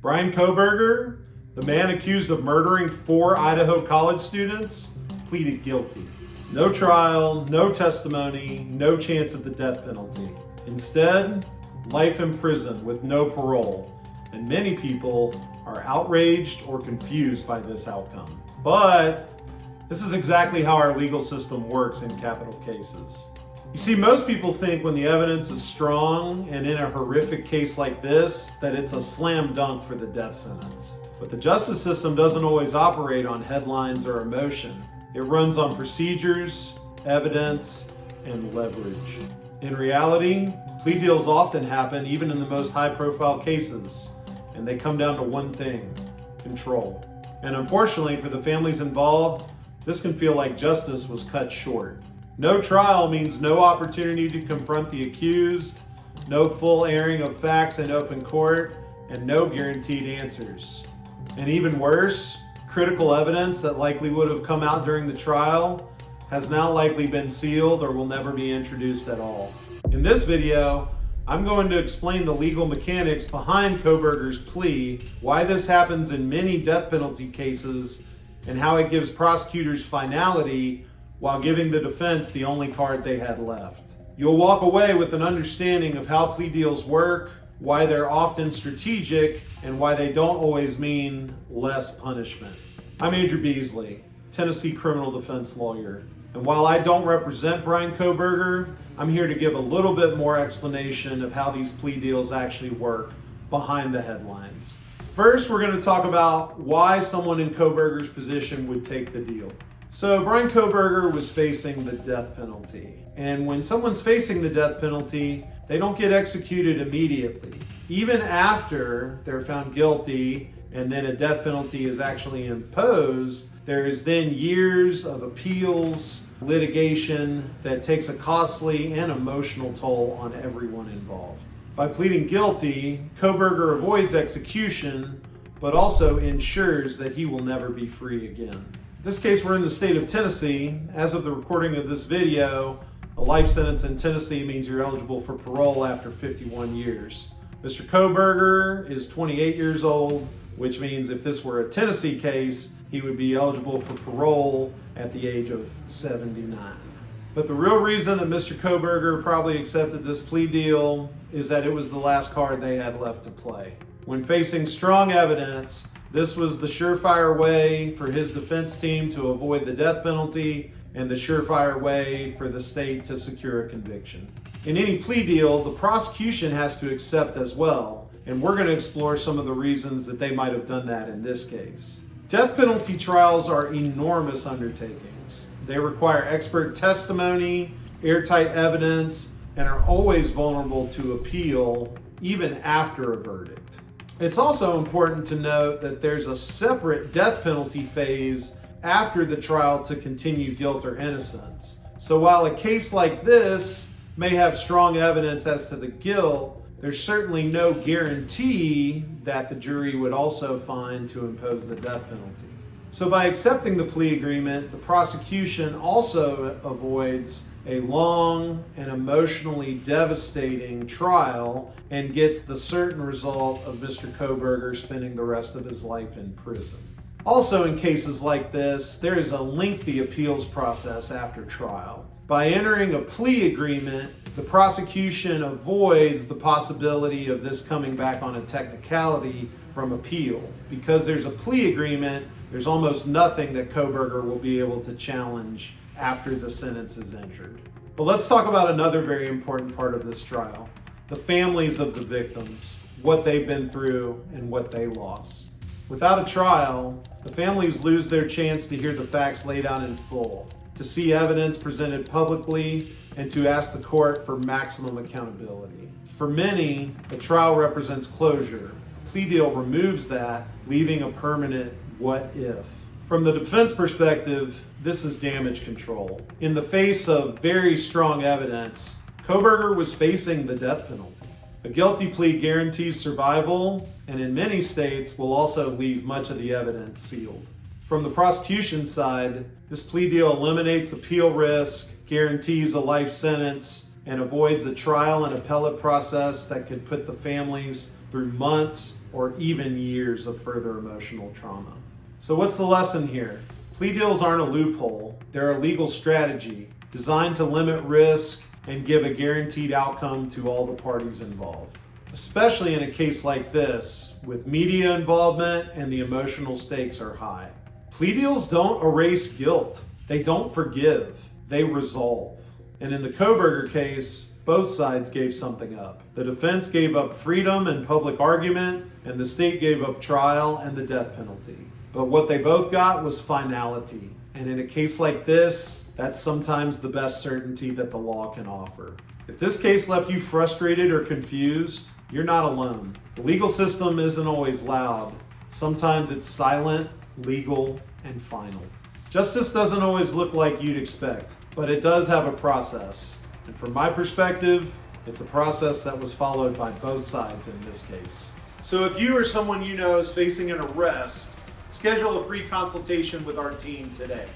Bryan Kohberger, the man accused of murdering 4 Idaho college students, pleaded guilty. No trial, no testimony, no chance of the death penalty. Instead, life in prison with no parole. And many people are outraged or confused by this outcome. But this is exactly how our legal system works in capital cases. You see, most people think when the evidence is strong and in a horrific case like this, that it's a slam dunk for the death sentence. But the justice system doesn't always operate on headlines or emotion. It runs on procedures, evidence, and leverage. In reality, plea deals often happen even in the most high-profile cases, and they come down to one thing: control. And unfortunately for the families involved, this can feel like justice was cut short. No trial means no opportunity to confront the accused, no full airing of facts in open court, and no guaranteed answers. And even worse, critical evidence that likely would have come out during the trial has now likely been sealed or will never be introduced at all. In this video, I'm going to explain the legal mechanics behind Kohberger's plea, why this happens in many death penalty cases, and how it gives prosecutors finality while giving the defense the only card they had left. You'll walk away with an understanding of how plea deals work, why they're often strategic, and why they don't always mean less punishment. I'm Major Beasley, Tennessee criminal defense lawyer. And while I don't represent Bryan Kohberger, I'm here to give a little bit more explanation of how these plea deals actually work behind the headlines. First, we're going to talk about why someone in Kohberger's position would take the deal. So Bryan Kohberger was facing the death penalty. And when someone's facing the death penalty, they don't get executed immediately. Even after they're found guilty and then a death penalty is actually imposed, there is then years of appeals, litigation that takes a costly and emotional toll on everyone involved. By pleading guilty, Kohberger avoids execution, but also ensures that he will never be free again. In this case, we're in the state of Tennessee. As of the recording of this video, a life sentence in Tennessee means you're eligible for parole after 51 years. Mr. Kohberger is 28 years old, which means if this were a Tennessee case, he would be eligible for parole at the age of 79. But the real reason that Mr. Kohberger probably accepted this plea deal is that it was the last card they had left to play. When facing strong evidence, this was the surefire way for his defense team to avoid the death penalty and the surefire way for the state to secure a conviction. In any plea deal, the prosecution has to accept as well, and we're going to explore some of the reasons that they might have done that in this case. Death penalty trials are enormous undertakings. They require expert testimony, airtight evidence, and are always vulnerable to appeal even after a verdict. It's also important to note that there's a separate death penalty phase after the trial to continue guilt or innocence. So while a case like this may have strong evidence as to the guilt, there's certainly no guarantee that the jury would also find to impose the death penalty. So by accepting the plea agreement, the prosecution also avoids a long and emotionally devastating trial and gets the certain result of Mr. Kohberger spending the rest of his life in prison. Also, in cases like this, there is a lengthy appeals process after trial. By entering a plea agreement, the prosecution avoids the possibility of this coming back on a technicality from appeal. Because there's a plea agreement, there's almost nothing that Kohberger will be able to challenge after the sentence is entered. But let's talk about another very important part of this trial: the families of the victims, what they've been through, and what they lost. Without a trial, the families lose their chance to hear the facts laid out in full, to see evidence presented publicly, and to ask the court for maximum accountability. For many, a trial represents closure. The plea deal removes that, leaving a permanent what if. From the defense perspective, this is damage control. In the face of very strong evidence, Kohberger was facing the death penalty. A guilty plea guarantees survival, and in many states will also leave much of the evidence sealed. From the prosecution side, this plea deal eliminates appeal risk, guarantees a life sentence, and avoids a trial and appellate process that could put the families through months or even years of further emotional trauma. So what's the lesson here? Plea deals aren't a loophole. They're a legal strategy designed to limit risk and give a guaranteed outcome to all the parties involved. Especially in a case like this, with media involvement and the emotional stakes are high. Plea deals don't erase guilt. They don't forgive. They resolve. And in the Kohberger case, both sides gave something up. The defense gave up freedom and public argument, and the state gave up trial and the death penalty. But what they both got was finality. And in a case like this, that's sometimes the best certainty that the law can offer. If this case left you frustrated or confused, you're not alone. The legal system isn't always loud. Sometimes it's silent, legal, and final. Justice doesn't always look like you'd expect, but it does have a process. And from my perspective, it's a process that was followed by both sides in this case. So if you or someone you know is facing an arrest, schedule a free consultation with our team today.